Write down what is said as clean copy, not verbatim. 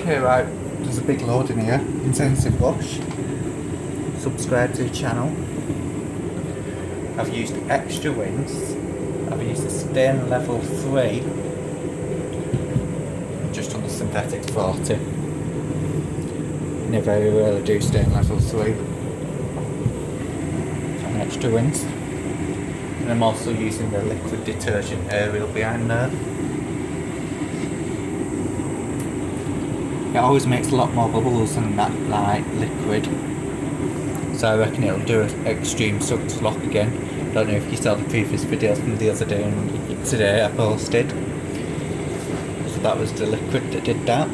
Okay, right, there's a big load in here. Intensive wash. Subscribe to the channel. I've used extra wins. I've used a stain level 3. Just on the synthetic 40. Never really do stain level 3. And extra wins. And I'm also using the liquid detergent Ariel behind there. It always makes a lot more bubbles than that like liquid, so I reckon it'll do an extreme suck to lock again. Don't know if you saw the previous videos from the other day and today I posted. So that was the liquid that did that.